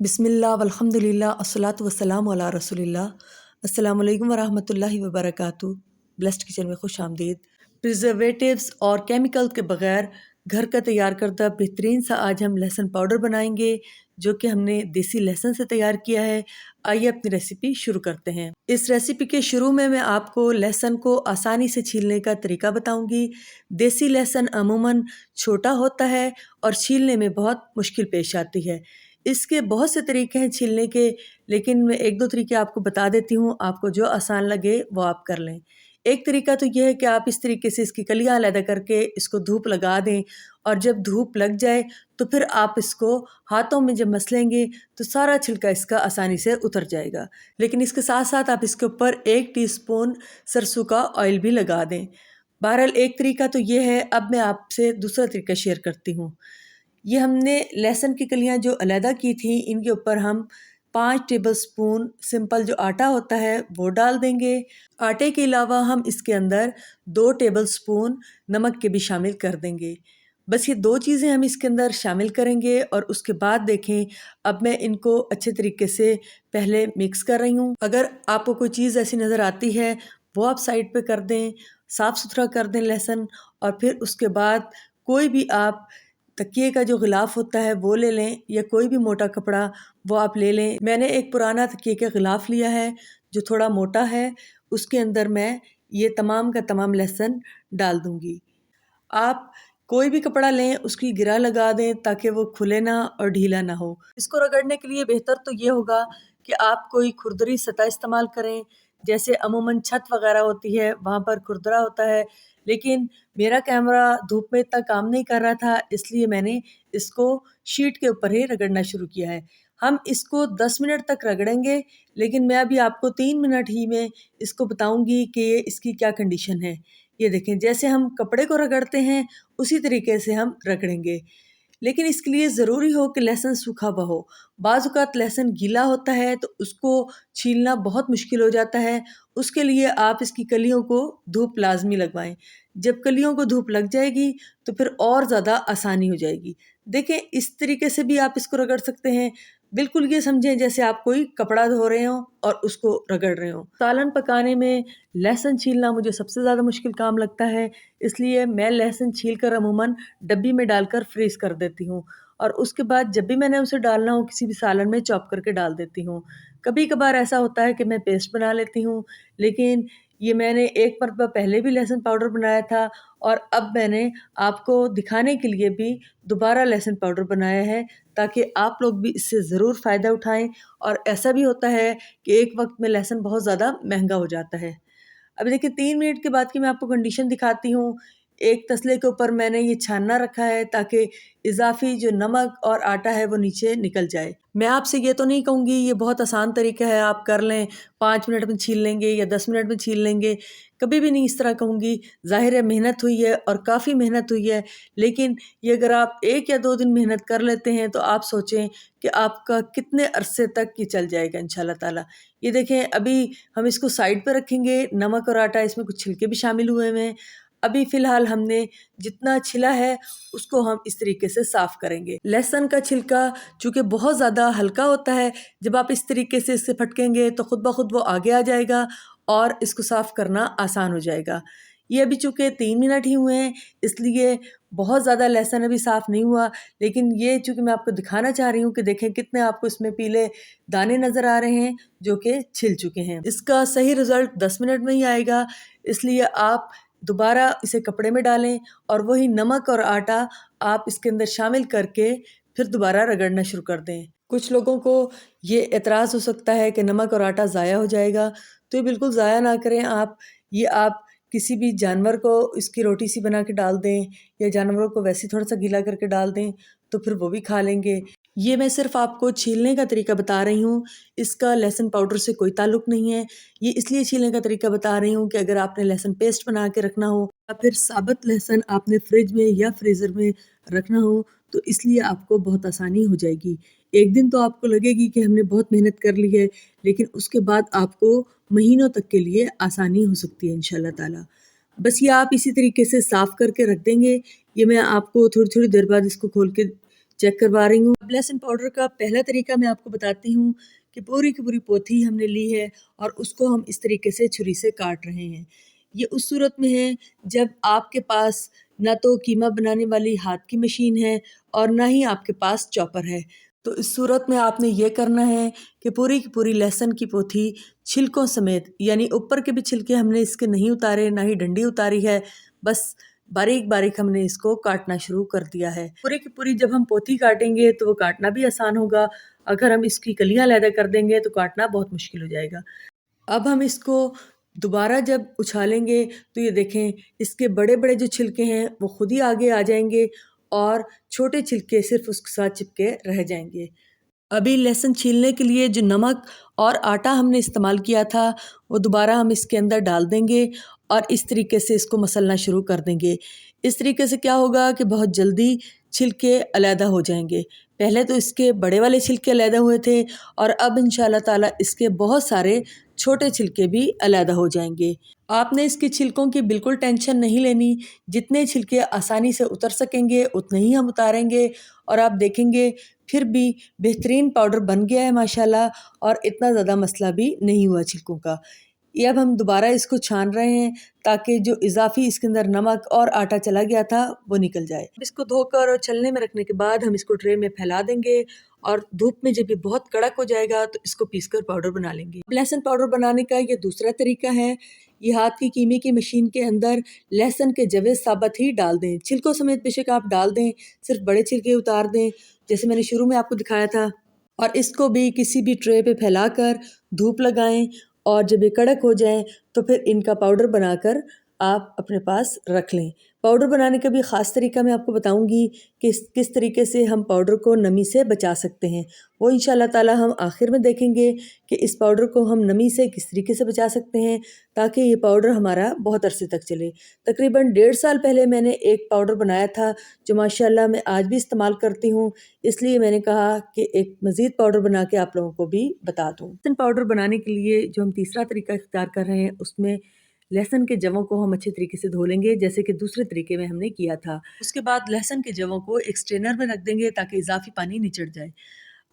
बिस्मिल्लाह वल्हम्दुलिल्लाह अस्सलातु वस्सलामु अला रसूलिल्लाह। अस्सलामु अलैकुम वरहमतुल्लाहि वबरकातुहू। ब्लेस्ड किचन में खुश आमदीद। प्रिजर्वेटिव्स और केमिकल के बगैर घर का तैयार करदा बेहतरीन सा आज हम लहसुन पाउडर बनाएंगे, जो कि हमने देसी लहसुन से तैयार किया है। आइए अपनी रेसिपी शुरू करते हैं। इस रेसिपी के शुरू में मैं आपको लहसुन को आसानी से छीलने का तरीका बताऊंगी। देसी लहसुन अमूमन छोटा होता है और छीलने में बहुत मुश्किल पेश आती है। इसके बहुत से तरीके हैं छीलने के, लेकिन मैं एक दो तरीके आपको बता देती हूँ। आपको जो आसान लगे वो आप कर लें। एक तरीका तो यह है कि आप इस तरीके से इसकी कलियां अलग करके इसको धूप लगा दें, और जब धूप लग जाए तो फिर आप इसको हाथों में जब मसलेंगे तो सारा छिलका इसका आसानी से उतर जाएगा। लेकिन इसके साथ साथ आप इसके ऊपर 1 टीस्पून सरसों का ऑयल भी लगा दें। बहरहाल एक तरीका तो ये है। अब मैं आपसे दूसरा तरीका शेयर करती हूँ। ये हमने लहसुन की कलियां जो अलहदा की थी, इनके ऊपर हम 5 टेबलस्पून सिंपल जो आटा होता है वो डाल देंगे। आटे के अलावा हम इसके अंदर 2 टेबलस्पून नमक के भी शामिल कर देंगे। बस ये 2 चीज़ें हम इसके अंदर शामिल करेंगे, और उसके बाद देखें, अब मैं इनको अच्छे तरीके से पहले मिक्स कर रही हूँ। अगर आपको कोई चीज़ ऐसी नज़र आती है वो आप साइड पे कर दें, साफ़ सुथरा कर दें लहसुन, और फिर उसके बाद कोई भी आप तकिए का जो गिलाफ होता है वो ले लें, या कोई भी मोटा कपड़ा वो आप ले लें। मैंने एक पुराना तकिए का गिलाफ लिया है जो थोड़ा मोटा है, उसके अंदर मैं ये तमाम का तमाम लहसुन डाल दूंगी। आप कोई भी कपड़ा लें, उसकी गिरा लगा दें ताकि वो खुले ना और ढीला ना हो। इसको रगड़ने के लिए बेहतर तो ये होगा कि आप कोई खुरदरी सतह इस्तेमाल करें। जैसे अमूमन छत वगैरह होती है वहाँ पर खुरदरा होता है, लेकिन मेरा कैमरा धूप में इतना काम नहीं कर रहा था, इसलिए मैंने इसको शीट के ऊपर ही रगड़ना शुरू किया है। हम इसको 10 मिनट तक रगड़ेंगे, लेकिन मैं अभी आपको 3 मिनट ही में इसको बताऊंगी कि ये इसकी क्या कंडीशन है। ये देखें, जैसे हम कपड़े को रगड़ते हैं उसी तरीके से हम रगड़ेंगे, लेकिन इसके लिए ज़रूरी हो कि लहसुन सूखा हुआ हो। बाज़ औक़ात लहसुन गीला होता है तो उसको छीलना बहुत मुश्किल हो जाता है। उसके लिए आप इसकी कलियों को धूप लाज़मी लगवाएं। जब कलियों को धूप लग जाएगी तो फिर और ज़्यादा आसानी हो जाएगी। देखें, इस तरीके से भी आप इसको रगड़ सकते हैं। बिल्कुल ये समझें जैसे आप कोई कपड़ा धो रहे हो और उसको रगड़ रहे हो। सालन पकाने में लहसुन छीलना मुझे सबसे ज़्यादा मुश्किल काम लगता है, इसलिए मैं लहसुन छील कर अमूमन डब्बी में डालकर फ्रीज़ कर देती हूँ, और उसके बाद जब भी मैंने उसे डालना हो किसी भी सालन में चॉप करके डाल देती हूँ। कभी कभार ऐसा होता है कि मैं पेस्ट बना लेती हूँ, लेकिन ये मैंने एक मरतबा पहले भी लहसुन पाउडर बनाया था, और अब मैंने आपको दिखाने के लिए भी दोबारा लहसुन पाउडर बनाया है, ताकि आप लोग भी इससे ज़रूर फ़ायदा उठाएं। और ऐसा भी होता है कि एक वक्त में लहसुन बहुत ज़्यादा महंगा हो जाता है। अभी देखिए, 3 मिनट के बाद की मैं आपको कंडीशन दिखाती हूँ। एक तसले के ऊपर मैंने ये छानना रखा है ताकि इजाफी जो नमक और आटा है वो नीचे निकल जाए। मैं आपसे ये तो नहीं कहूँगी ये बहुत आसान तरीका है आप कर लें, 5 मिनट में छील लेंगे या 10 मिनट में छील लेंगे, कभी भी नहीं इस तरह कहूँगी। ज़ाहिर है मेहनत हुई है और काफ़ी मेहनत हुई है, लेकिन ये अगर आप 1 या 2 दिन मेहनत कर लेते हैं तो आप सोचें कि आपका कितने अरसे तक ये चल जाएगा इंशाल्लाह ताला। ये देखें, अभी हम इसको साइड पे रखेंगे। नमक और आटा, इसमें कुछ छिलके भी शामिल हुए हुए हैं। अभी फ़िलहाल हमने जितना छिला है उसको हम इस तरीके से साफ़ करेंगे। लहसुन का छिलका चूँकि बहुत ज़्यादा हल्का होता है, जब आप इस तरीके से इससे फटकेंगे तो ख़ुद ब खुद वो आगे आ जाएगा और इसको साफ़ करना आसान हो जाएगा। ये अभी चूँकि 3 मिनट ही हुए हैं, इसलिए बहुत ज़्यादा लहसुन अभी साफ़ नहीं हुआ, लेकिन ये चूँकि मैं आपको दिखाना चाह रही हूँ कि देखें कितने आपको इसमें पीले दाने नज़र आ रहे हैं जो कि छिल चुके हैं। इसका सही रिज़ल्ट 10 मिनट में ही आएगा, इसलिए आप दोबारा इसे कपड़े में डालें और वही नमक और आटा आप इसके अंदर शामिल करके फिर दोबारा रगड़ना शुरू कर दें। कुछ लोगों को ये एतराज़ हो सकता है कि नमक और आटा ज़ाया हो जाएगा, तो ये बिल्कुल ज़ाया ना करें आप। ये आप किसी भी जानवर को इसकी रोटी सी बना के डाल दें, या जानवरों को वैसे थोड़ा सा गीला करके डाल दें तो फिर वो भी खा लेंगे। ये मैं सिर्फ आपको छीलने का तरीका बता रही हूँ, इसका लहसुन पाउडर से कोई ताल्लुक़ नहीं है। ये इसलिए छीलने का तरीका बता रही हूँ कि अगर आपने लहसुन पेस्ट बना के रखना हो या फिर साबुत लहसुन आपने फ्रिज में या फ्रीज़र में रखना हो, तो इसलिए आपको बहुत आसानी हो जाएगी। एक दिन तो आपको लगेगी कि हमने बहुत मेहनत कर ली है, लेकिन उसके बाद आपको महीनों तक के लिए आसानी हो सकती है इंशाल्लाह ताला। बस ये आप इसी तरीके से साफ़ करके रख देंगे। ये मैं आपको थोड़ी-थोड़ी देर बाद इसको खोल के चेक करवा रही हूँ। लहसुन पाउडर का पहला तरीका मैं आपको बताती हूँ कि पूरी की पूरी पोथी हमने ली है और उसको हम इस तरीके से छुरी से काट रहे हैं। ये उस सूरत में है जब आपके पास ना तो कीमा बनाने वाली हाथ की मशीन है और ना ही आपके पास चॉपर है। तो इस सूरत में आपने ये करना है कि पूरी की पूरी लहसुन की पोथी छिलकों समेत, यानी ऊपर के भी छिलके हमने इसके नहीं उतारे, ना ही डंडी उतारी है, बस बारीक बारीक हमने इसको काटना शुरू कर दिया है। पूरी की पूरी जब हम पोथी काटेंगे तो वो काटना भी आसान होगा। अगर हम इसकी कलियां अलग कर देंगे तो काटना बहुत मुश्किल हो जाएगा। अब हम इसको दोबारा जब उछालेंगे तो ये देखें, इसके बड़े बड़े जो छिलके हैं वो खुद ही आगे आ जाएंगे और छोटे छिलके सिर्फ उसके साथ चिपके रह जाएंगे। अभी लहसुन छीलने के लिए जो नमक और आटा हमने इस्तेमाल किया था वो दोबारा हम इसके अंदर डाल देंगे और इस तरीके से इसको मसलना शुरू कर देंगे। इस तरीके से क्या होगा कि बहुत जल्दी छिलके अलहदा हो जाएंगे। पहले तो इसके बड़े वाले छिलके अलहदा हुए थे और अब इंशाल्लाह ताला इसके बहुत सारे छोटे छिलके भी अलहदा हो जाएंगे। आपने इसके छिलकों की बिल्कुल टेंशन नहीं लेनी। जितने छिलके आसानी से उतर सकेंगे उतने ही हम उतारेंगे और आप देखेंगे फिर भी बेहतरीन पाउडर बन गया है माशाल्लाह, और इतना ज़्यादा मसला भी नहीं हुआ छिलकों का। ये अब हम दोबारा इसको छान रहे हैं ताकि जो इजाफी इसके अंदर नमक और आटा चला गया था वो निकल जाए। इसको धोकर और छलने में रखने के बाद हम इसको ट्रे में फैला देंगे और धूप में जब ये बहुत कड़क हो जाएगा तो इसको पीसकर पाउडर बना लेंगे। लहसुन पाउडर बनाने का ये दूसरा तरीका है। ये हाथ की कीमे की मशीन के अंदर लहसुन के जवे साबुत ही डाल दें, छिलकों समेत बेशक आप डाल दें, सिर्फ बड़े छिलके उतार दें जैसे मैंने शुरू में आपको दिखाया था। और इसको भी किसी भी ट्रे पे फैलाकर धूप लगाएं और जब ये कड़क हो जाएं तो फिर इनका पाउडर बनाकर आप अपने पास रख लें। पाउडर बनाने का भी ख़ास तरीका मैं आपको बताऊंगी कि किस तरीके से हम पाउडर को नमी से बचा सकते हैं। वो इंशाल्लाह ताला हम आखिर में देखेंगे कि इस पाउडर को हम नमी से किस तरीके से बचा सकते हैं ताकि ये पाउडर हमारा बहुत अरसे तक चले। तकरीबन 1.5 साल पहले मैंने एक पाउडर बनाया था जो माशाल्लाह मैं आज भी इस्तेमाल करती हूँ, इसलिए मैंने कहा कि एक मज़ीद पाउडर बना के आप लोगों को भी बता दूँ। लहसुन पाउडर बनाने के लिए जो हम तीसरा तरीका इख्तियार कर रहे हैं उसमें लहसुन के जवों को हम अच्छे तरीके से धो लेंगे जैसे कि दूसरे तरीके में हमने किया था। उसके बाद लहसुन के जवों को एक स्ट्रेनर में रख देंगे ताकि इजाफी पानी निचड़ जाए।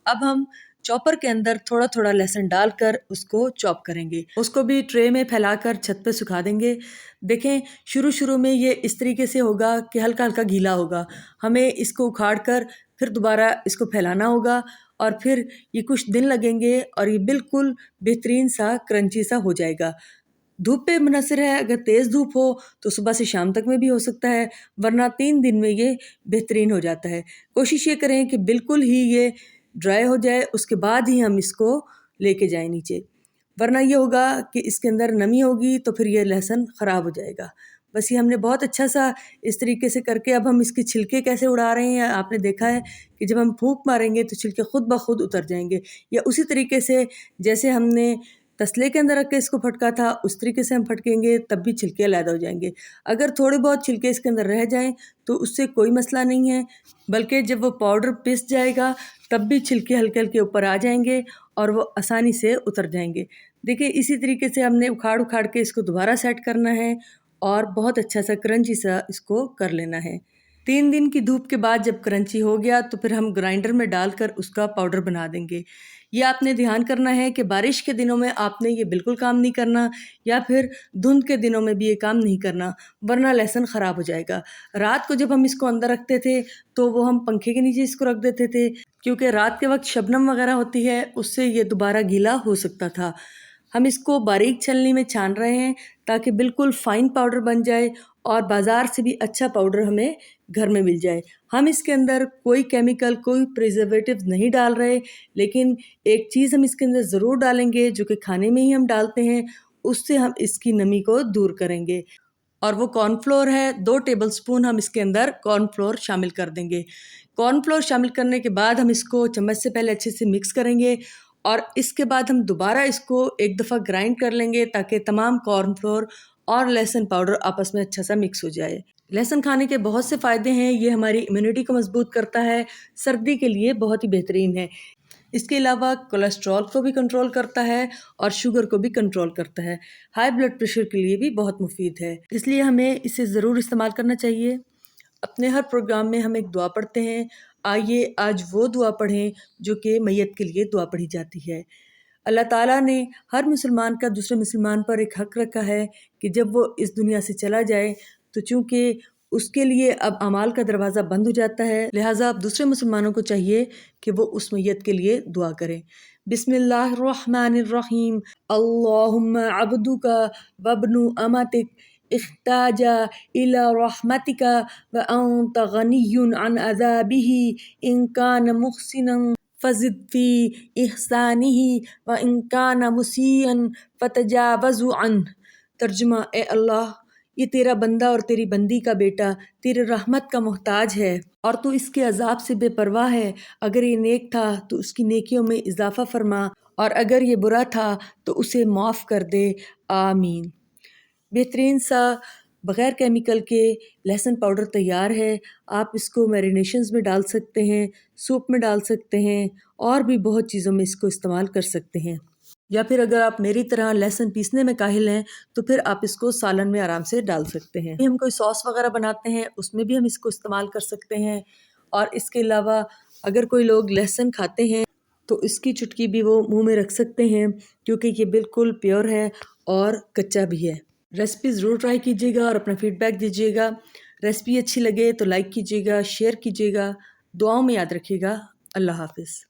अब हम चॉपर के अंदर थोड़ा थोड़ा लहसुन डालकर उसको चॉप करेंगे। उसको भी ट्रे में फैलाकर छत पे सुखा देंगे। देखें, शुरू शुरू में ये इस तरीके से होगा कि हल्का हल्का गीला होगा। हमें इसको उखाड़ कर फिर दोबारा इसको फैलाना होगा और फिर ये कुछ दिन लगेंगे और ये बिल्कुल बेहतरीन सा क्रंची सा हो जाएगा। धूप पे मुनहसर है, अगर तेज़ धूप हो तो सुबह से शाम तक में भी हो सकता है, वरना 3 दिन में ये बेहतरीन हो जाता है। कोशिश ये करें कि बिल्कुल ही ये ड्राई हो जाए, उसके बाद ही हम इसको लेके जाएं नीचे, वरना ये होगा कि इसके अंदर नमी होगी तो फिर ये लहसुन ख़राब हो जाएगा। बस ये हमने बहुत अच्छा सा इस तरीके से करके अब हम इसके छिलके कैसे उड़ा रहे हैं आपने देखा है कि जब हम फूंक मारेंगे तो छिलके खुद ब खुद उतर जाएंगे, या उसी तरीके से जैसे हमने तसले के अंदर रख के इसको फटका था उस तरीके से हम फटकेंगे तब भी छिलके अलग हो जाएंगे। अगर थोड़े बहुत छिलके इसके अंदर रह जाएं तो उससे कोई मसला नहीं है, बल्कि जब वो पाउडर पिस जाएगा तब भी छिलके हल्के हल्के ऊपर आ जाएंगे और वो आसानी से उतर जाएंगे। देखिए, इसी तरीके से हमने उखाड़ उखाड़ के इसको दोबारा सेट करना है और बहुत अच्छा सा क्रंची सा इसको कर लेना है। 3 दिन की धूप के बाद जब क्रंची हो गया तो फिर हम ग्राइंडर में डालकर उसका पाउडर बना देंगे। ये आपने ध्यान करना है कि बारिश के दिनों में आपने ये बिल्कुल काम नहीं करना, या फिर धुंध के दिनों में भी ये काम नहीं करना, वरना लहसुन ख़राब हो जाएगा। रात को जब हम इसको अंदर रखते थे तो वो हम पंखे के नीचे इसको रख देते थे, क्योंकि रात के वक्त शबनम वगैरह होती है, उससे ये दोबारा गीला हो सकता था। हम इसको बारीक छलनी में छान रहे हैं ताकि बिल्कुल फ़ाइन पाउडर बन जाए और बाज़ार से भी अच्छा पाउडर हमें घर में मिल जाए। हम इसके अंदर कोई केमिकल, कोई प्रिजर्वेटिव नहीं डाल रहे, लेकिन एक चीज़ हम इसके अंदर ज़रूर डालेंगे जो कि खाने में ही हम डालते हैं, उससे हम इसकी नमी को दूर करेंगे। और वो कॉर्नफ्लोर है, 2 टेबलस्पून हम इसके अंदर कॉर्नफ्लोर शामिल कर देंगे। कॉर्नफ्लोर शामिल करने के बाद हम इसको चम्मच से पहले अच्छे से मिक्स करेंगे और इसके बाद हम दोबारा इसको एक दफ़ा ग्राइंड कर लेंगे ताकि तमाम कॉर्नफ्लोर और लहसुन पाउडर आपस में अच्छा सा मिक्स हो जाए। लहसुन खाने के बहुत से फ़ायदे हैं। ये हमारी इम्यूनिटी को मजबूत करता है, सर्दी के लिए बहुत ही बेहतरीन है। इसके अलावा कोलेस्ट्रॉल को भी कंट्रोल करता है और शुगर को भी कंट्रोल करता है। हाई ब्लड प्रेशर के लिए भी बहुत मुफीद है, इसलिए हमें इसे ज़रूर इस्तेमाल करना चाहिए। अपने हर प्रोग्राम में हम एक दुआ पढ़ते हैं। आइए आज वो दुआ पढ़ें जो कि मैयत के लिए दुआ पढ़ी जाती है। अल्लाह ताला ने हर मुसलमान का दूसरे मुसलमान पर एक हक़ रखा है कि जब वो इस दुनिया से चला जाए तो चूँकि उसके लिए अब अमाल का दरवाज़ा बंद हो जाता है, लिहाजा अब दूसरे मुसलमानों को चाहिए कि वो उस मैयत के लिए दुआ करें। बिस्मिल्लाहिर्रहमानिर्रहीम। अल्लाहुम्मा अब्दुका वब्नु अमातिक इख्ताजा इला रहमतिका व अंत गनियुन अन अज़ाबिही इन कान मुहसिनन फ़ज़िद फ़ी इहसानिही व इन कान मुसीअन फ़तजावज़ु अन। तर्जुमा, ए अल्लाह, ये तेरा बंदा और तेरी बंदी का बेटा तेरे रहमत का मोहताज है और तू इसके अजाब से बेपरवाह है। अगर ये नेक था तो उसकी नेकियों में इजाफ़ा फरमा और अगर ये बुरा था तो उसे माफ़ कर दे। आमीन। बेहतरीन सा बग़ैर केमिकल के लहसुन पाउडर तैयार है। आप इसको मैरिनेशंस में डाल सकते हैं, सूप में डाल सकते हैं और भी बहुत चीज़ों में इसको इस्तेमाल कर सकते हैं। या फिर अगर आप मेरी तरह लहसुन पीसने में काहिल हैं तो फिर आप इसको सालन में आराम से डाल सकते हैं। हम कोई सॉस वगैरह बनाते हैं उसमें भी हम इसको इस्तेमाल कर सकते हैं। और इसके अलावा अगर कोई लोग लहसुन खाते हैं तो इसकी चुटकी भी वो मुंह में रख सकते हैं क्योंकि ये बिल्कुल प्योर है और कच्चा भी है। रेसिपी ज़रूर ट्राई कीजिएगा और अपना फीडबैक दीजिएगा। रेसिपी अच्छी लगे तो लाइक कीजिएगा, शेयर कीजिएगा, दुआओं में याद रखिएगा। अल्लाह हाफ़िज़।